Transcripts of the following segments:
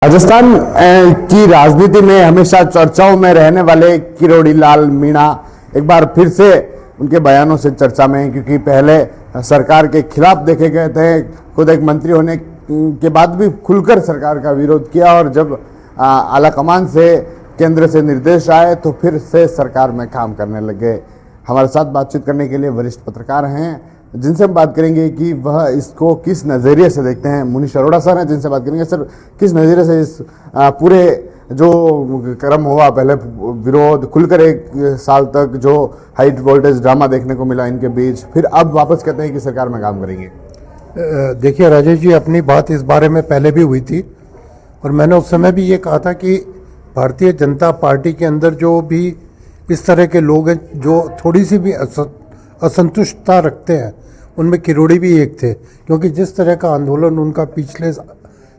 राजस्थान की राजनीति में हमेशा चर्चाओं में रहने वाले किरोड़ी लाल मीणा एक बार फिर से उनके बयानों से चर्चा में हैं, क्योंकि पहले सरकार के खिलाफ देखे गए थे। खुद एक मंत्री होने के बाद भी खुलकर सरकार का विरोध किया और जब आलाकमान से केंद्र से निर्देश आए तो फिर से सरकार में काम करने लगे। हमारे साथ बातचीत करने के लिए वरिष्ठ पत्रकार हैं जिनसे हम बात करेंगे कि वह इसको किस नज़रिए से देखते हैं। मुनीश अरोड़ा सर हैं जिनसे बात करेंगे। सर, किस नज़रिए से इस पूरे जो क्रम हुआ, पहले विरोध, खुलकर एक साल तक जो हाई वोल्टेज ड्रामा देखने को मिला इनके बीच, फिर अब वापस कहते हैं कि सरकार में काम करेंगे। देखिए राजेश जी, अपनी बात इस बारे में पहले भी हुई थी और मैंने उस समय भी ये कहा था कि भारतीय जनता पार्टी के अंदर जो भी इस तरह के लोग हैं जो थोड़ी सी भी असंतुष्टता रखते हैं, उनमें किरोड़ी भी एक थे। क्योंकि जिस तरह का आंदोलन उनका पिछले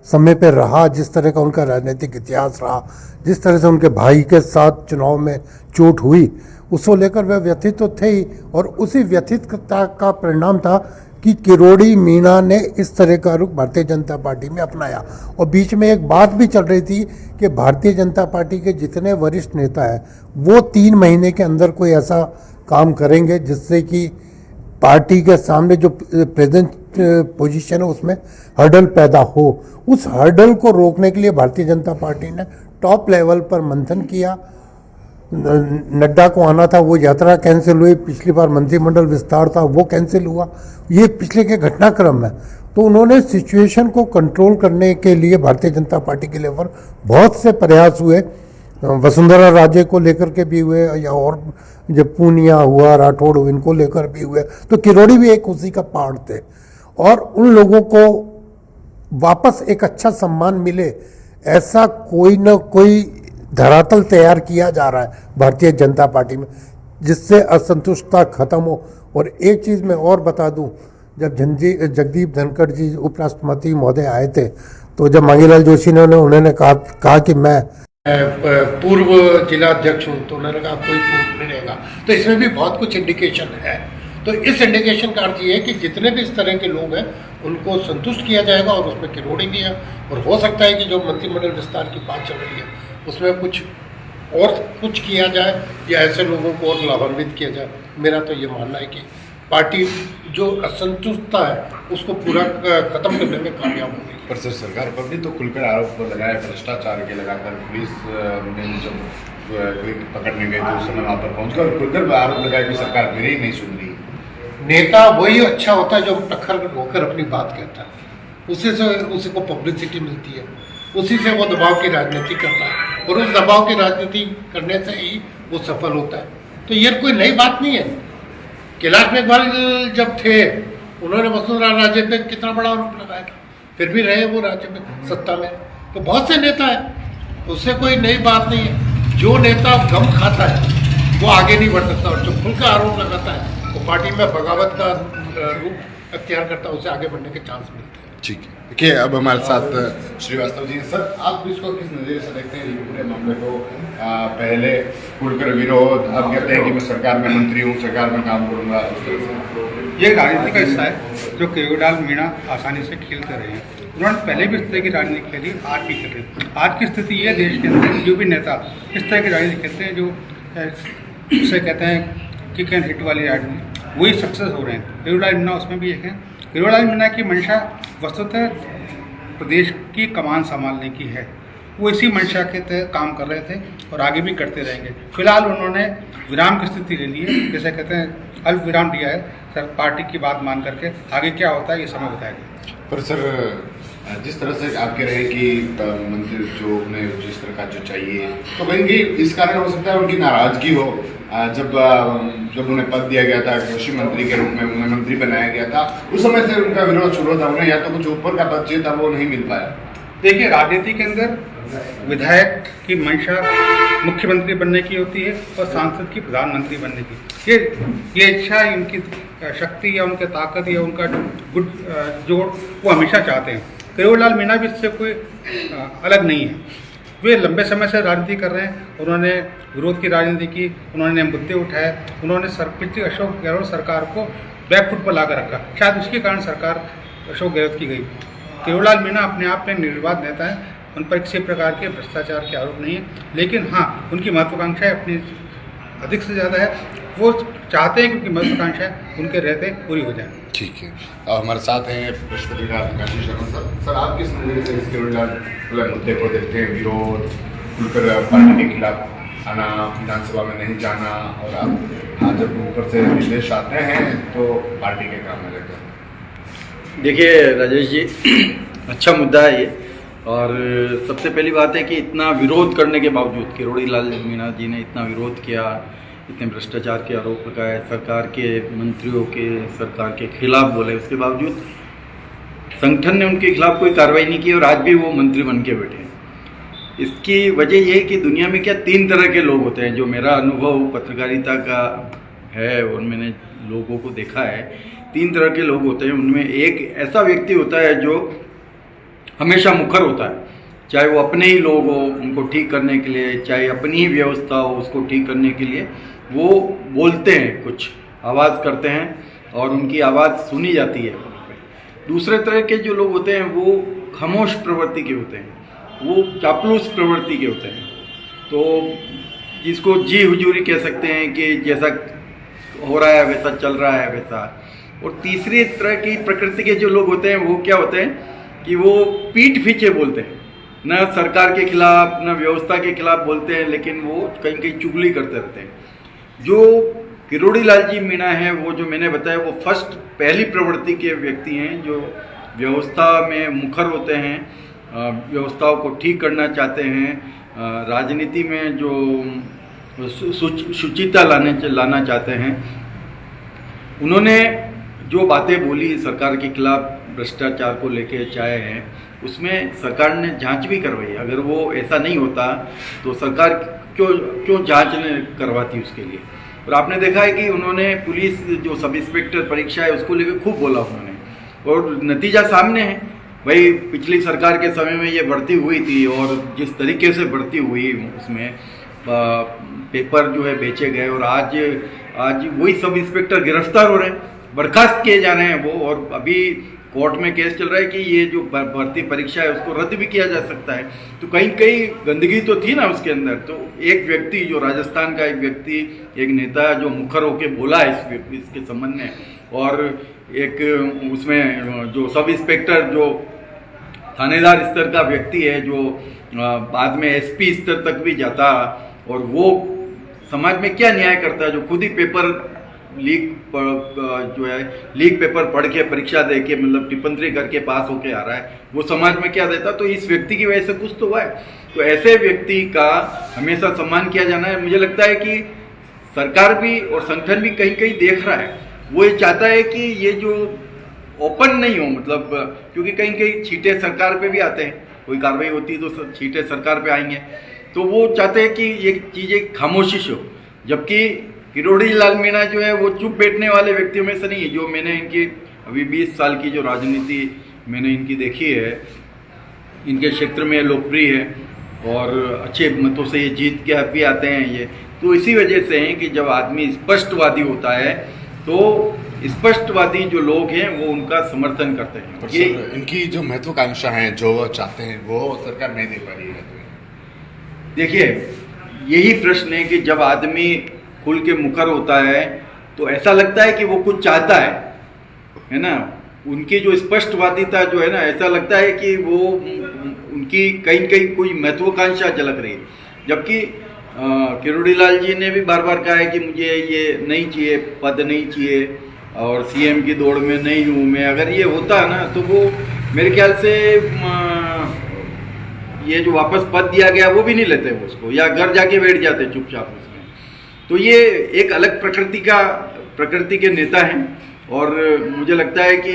समय पे रहा, जिस तरह का उनका राजनीतिक इतिहास रहा, जिस तरह से उनके भाई के साथ चुनाव में चोट हुई, उसको लेकर वह व्यथित तो थे ही। और उसी व्यथितता का परिणाम था कि किरोड़ी मीणा ने इस तरह का रुख भारतीय जनता पार्टी में अपनाया। और बीच में एक बात भी चल रही थी कि भारतीय जनता पार्टी के जितने वरिष्ठ नेता हैं वो 3 महीने के अंदर कोई ऐसा काम करेंगे जिससे कि पार्टी के सामने जो प्रेजेंट पोजीशन है उसमें हर्डल पैदा हो। उस हर्डल को रोकने के लिए भारतीय जनता पार्टी ने टॉप लेवल पर मंथन किया। नड्डा को आना था, वो यात्रा कैंसिल हुई। पिछली बार मंत्रिमंडल विस्तार था, वो कैंसिल हुआ। ये पिछले के घटनाक्रम है। तो उन्होंने सिचुएशन को कंट्रोल करने के लिए भारतीय जनता पार्टी के लेवल बहुत से प्रयास हुए। वसुंधरा राजे को लेकर के भी हुए, या और जब पूनिया हुआ, राठौड़, इनको लेकर भी हुए। तो किरोड़ी भी एक उसी का पार्ट थे। और उन लोगों को वापस एक अच्छा सम्मान मिले, ऐसा कोई न कोई धरातल तैयार किया जा रहा है भारतीय जनता पार्टी में, जिससे असंतुष्टता खत्म हो। और एक चीज़ मैं और बता दूं, जब जगदीप धनखड़ जी उपराष्ट्रपति महोदय आए थे, तो जब मांगीलाल जोशी ने उन्होंने कहा कि मैं पूर्व जिला अध्यक्ष हूँ, तो उन्होंने कहा कोई पूर्व नहीं रहेगा। तो इसमें भी बहुत कुछ इंडिकेशन है। तो इस इंडिकेशन का अर्थ ये है कि जितने भी इस तरह के लोग हैं उनको संतुष्ट किया जाएगा, और उसमें किरोड़ी भी है। और हो सकता है कि जो मंत्रिमंडल विस्तार की बात चल रही है उसमें कुछ किया जाए, या ऐसे लोगों को और लाभान्वित किया जाए। मेरा तो ये मानना है कि पार्टी जो असंतुष्टता है उसको पूरा खत्म करने में कामयाब होगी। पर सर, सरकार पर भी तो खुलकर आरोप लगाया भ्रष्टाचार के लगाकर। पुलिस ने जब पकड़ने गए तो उस समय वहाँ पर पहुँचकर खुलकर आरोप लगाया कि सरकार मेरे ही नहीं सुन रही। नेता वही अच्छा होता है जो टक्कर होकर अपनी बात कहता है, उसी को पब्लिसिटी मिलती है, उसी से वो दबाव की राजनीति करता है, और उस दबाव की राजनीति करने से ही वो सफल होता है। तो ये कोई नई बात नहीं है। कैलाश मेघवाल जब थे, उन्होंने वसुंधरा राजे पे कितना बड़ा आरोप लगाया था, फिर भी रहे वो राज्य में सत्ता में। तो बहुत से नेता हैं, उससे कोई नई बात नहीं है। जो नेता गम खाता है वो आगे नहीं बढ़ सकता, और जो खुलकर आरोप लगाता है वो पार्टी में बगावत का रूप अख्तियार करता है, उसे आगे बढ़ने के चांस मिलते हैं। ठीक है, देखिए अब हमारे साथ श्रीवास्तव जी। सर, आप इसको किस नज़रिए से देखते हैं, ये पूरे मामले को? पहले खुलकर विरोध, अब कहते हैं कि मैं सरकार में मंत्री हूँ, सरकार में काम करूँगा। ये राजनीति का हिस्सा है जो किरोड़ी मीणा आसानी से खेलते रहे हैं। उन्होंने पहले भी इस तरह की राजनीति खेली, आज भी खेल रहे हैं। आज की स्थिति ये देश के अंदर जो भी नेता इस तरह की राजनीति खेलते हैं, जो उसे कहते हैं किक एंड हिट वाली राजनीति, वही सक्सेस हो रहे हैं। किरोड़ी मीणा उसमें भी एक है। किरोड़ी मीणा की मंशा वस्तुतः प्रदेश की कमान संभालने की है। वो इसी मंशा के तहत काम कर रहे थे और आगे भी करते रहेंगे। फिलहाल उन्होंने विराम की स्थिति ले ली है, जैसे कहते हैं अल्प विराम दिया है। सर, पार्टी की बात मान करके आगे क्या होता है ये समय बताएगा। पर सर, जिस तरह से आप कह रहे हैं कि मंत्री जो उन्हें जिस तरह का जो चाहिए, तो कहीं इस कारण हो सकता है उनकी नाराजगी हो। जब उन्हें पद दिया गया था, कृषि मंत्री के रूप में उन्हें मंत्री बनाया गया था, उस समय से उनका विरोध शुरू था। उन्हें या तो कुछ ऊपर का पद चाहिए था, वो नहीं मिल पाया। देखिए, राजनीति के अंदर विधायक की मंशा मुख्यमंत्री बनने की होती है और सांसद की प्रधानमंत्री बनने की। ये इच्छा, उनकी शक्ति या उनकी ताकत या उनका गुड जोड़ वो हमेशा चाहते हैं। किरोड़ी मीणा भी इससे कोई अलग नहीं है। वे लंबे समय से राजनीति कर रहे हैं। उन्होंने विरोध की राजनीति की, उन्होंने मुद्दे उठाए, उन्होंने पिछली अशोक गहलोत सरकार को बैकफुट पर ला कर रखा। शायद उसके कारण सरकार अशोक गहलोत की गई। किरोड़ी मीणा अपने आप में निर्विवाद नेता है। उन पर किसी प्रकार के भ्रष्टाचार के आरोप नहीं है, लेकिन हाँ उनकी महत्वाकांक्षाएं अपनी अधिक से ज़्यादा है। वो चाहते हैं क्योंकि महत्वाकांक्षाएं उनके रहते पूरी हो जाए। ठीक है, और हमारे साथ हैं पत्रकार काशी शर्मा सर। सर, आप किस नजरिए से इस किरोड़ीलाल मुद्दे को देखते हैं? विरोध खुलकर पार्टी के खिलाफ आना, विधानसभा में नहीं जाना, और आप जब ऊपर से निर्देश आते हैं तो पार्टी के काम में लेकर। देखिए राजेश जी, अच्छा मुद्दा है ये। और सबसे पहली बात है कि इतना विरोध करने के बावजूद, किरोड़ीलाल मीणा जी ने इतना विरोध किया, इतने भ्रष्टाचार के आरोप लगाए, सरकार के मंत्रियों के सरकार के खिलाफ बोले, उसके बावजूद संगठन ने उनके खिलाफ कोई कार्रवाई नहीं की और आज भी वो मंत्री बन के बैठे हैं। इसकी वजह ये है कि दुनिया में क्या 3 तरह के लोग होते हैं। जो मेरा अनुभव पत्रकारिता का है और मैंने लोगों को देखा है, 3 तरह के लोग होते हैं। उनमें एक ऐसा व्यक्ति होता है जो हमेशा मुखर होता है, चाहे वो अपने ही लोग हो उनको ठीक करने के लिए, चाहे अपनी ही व्यवस्था हो उसको ठीक करने के लिए वो बोलते हैं, कुछ आवाज़ करते हैं और उनकी आवाज़ सुनी जाती है। दूसरे तरह के जो लोग होते हैं वो खामोश प्रवृत्ति के होते हैं, वो चापलूस प्रवृत्ति के होते हैं। तो जिसको जी हुजूरी कह सकते हैं कि जैसा हो रहा है वैसा चल रहा है वैसा। और तीसरी तरह की प्रकृति के जो लोग होते हैं वो क्या होते हैं कि वो पीठ पीछे बोलते हैं, न सरकार के खिलाफ न व्यवस्था के खिलाफ बोलते हैं, लेकिन वो कहीं कहीं चुगली करते रहते हैं। जो किरोड़ीलाल जी मीणा है, वो जो मैंने बताया, वो पहली प्रवृत्ति के व्यक्ति हैं जो व्यवस्था में मुखर होते हैं, व्यवस्थाओं को ठीक करना चाहते हैं, राजनीति में जो शुचिता लाना चाहते हैं। उन्होंने जो बातें बोली सरकार के खिलाफ भ्रष्टाचार को लेके चाहे हैं, उसमें सरकार ने जांच भी करवाई। अगर वो ऐसा नहीं होता तो सरकार क्यों जांच नहीं करवाती उसके लिए। और आपने देखा है कि उन्होंने पुलिस जो सब इंस्पेक्टर परीक्षा है उसको लेकर खूब बोला उन्होंने, और नतीजा सामने है। भाई पिछली सरकार के समय में ये भर्ती हुई थी और जिस तरीके से भर्ती हुई उसमें पेपर जो है बेचे गए, और आज वही सब इंस्पेक्टर गिरफ्तार हो रहे हैं, बर्खास्त किए जा रहे हैं वो। और अभी कोर्ट में केस चल रहा है कि ये जो भर्ती परीक्षा है उसको रद्द भी किया जा सकता है। तो कहीं कहीं गंदगी तो थी ना उसके अंदर। तो एक व्यक्ति जो राजस्थान का एक व्यक्ति, एक नेता जो मुखर होके बोला है इसके संबंध में, और एक उसमें जो सब इंस्पेक्टर जो थानेदार स्तर का व्यक्ति है जो बाद में एसपी स्तर तक भी जाता, और वो समाज में क्या न्याय करता है, जो खुद ही पेपर लीक पेपर पढ़ के परीक्षा दे के मतलब टिप्पणी करके पास होके आ रहा है, वो समाज में क्या देता। तो इस व्यक्ति की वजह से कुछ तो हुआ है। तो ऐसे व्यक्ति का हमेशा सम्मान किया जाना है। मुझे लगता है कि सरकार भी और संगठन भी कहीं कहीं देख रहा है, वो ये चाहता है कि ये जो ओपन नहीं हो, मतलब क्योंकि कहीं कहीं छींटे सरकार पे भी आते हैं, कोई कार्रवाई होती है तो छींटे सरकार पे आएंगे। तो वो चाहते हैं कि ये चीज़ें खामोशी हो। जबकि किरोड़ीलाल मीणा जो है वो चुप बैठने वाले व्यक्तियों में से नहीं है। जो मैंने इनकी अभी 20 साल की जो राजनीति मैंने इनकी देखी है, इनके क्षेत्र में लोकप्रिय है और अच्छे मतों से ये जीत के भी आते हैं ये। तो इसी वजह से है कि जब आदमी स्पष्टवादी होता है तो स्पष्टवादी जो लोग हैं वो उनका समर्थन करते हैं। पर ये इनकी जो महत्वाकांक्षा है, जो वो चाहते हैं, वो सरकार नहीं दे पा रही है। देखिए, यही प्रश्न है कि जब आदमी खुल के मुखर होता है तो ऐसा लगता है कि वो कुछ चाहता है ना। उनकी जो स्पष्टवादिता जो है ना, ऐसा लगता है कि वो उनकी कहीं कहीं कोई महत्वाकांक्षा झलक रही है। जबकि किरोड़ीलाल जी ने भी बार बार कहा है कि मुझे ये नहीं चाहिए, पद नहीं चाहिए और सीएम की दौड़ में नहीं हूँ मैं। अगर ये होता है ना तो वो मेरे ख्याल से ये जो वापस पद दिया गया वो भी नहीं लेते वो उसको, या घर जाके बैठ जाते चुपचाप उसमें। तो ये एक अलग प्रकृति के नेता हैं। और मुझे लगता है कि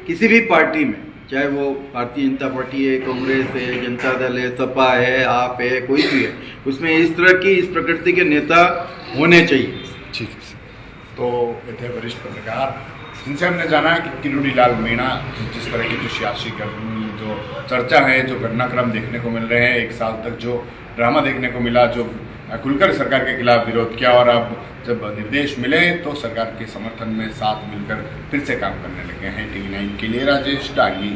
किसी भी पार्टी में, चाहे वो भारतीय जनता पार्टी है, कांग्रेस है, जनता दल है, सपा है, आप है, कोई भी है, उसमें इस तरह की इस प्रकृति के नेता होने चाहिए। ठीक है। तो ये थे वरिष्ठ पत्रकार जिनसे हमने जाना कि किरोड़ीलाल मीणा जिस तरह की जो सियासी जो चर्चा है, जो घटनाक्रम देखने को मिल रहे हैं, 1 साल तक जो ड्रामा देखने को मिला, जो खुलकर सरकार के खिलाफ विरोध किया, और अब जब निर्देश मिले तो सरकार के समर्थन में साथ मिलकर फिर से काम करने लगे हैं। TV9 के लिए राजेश डांगी।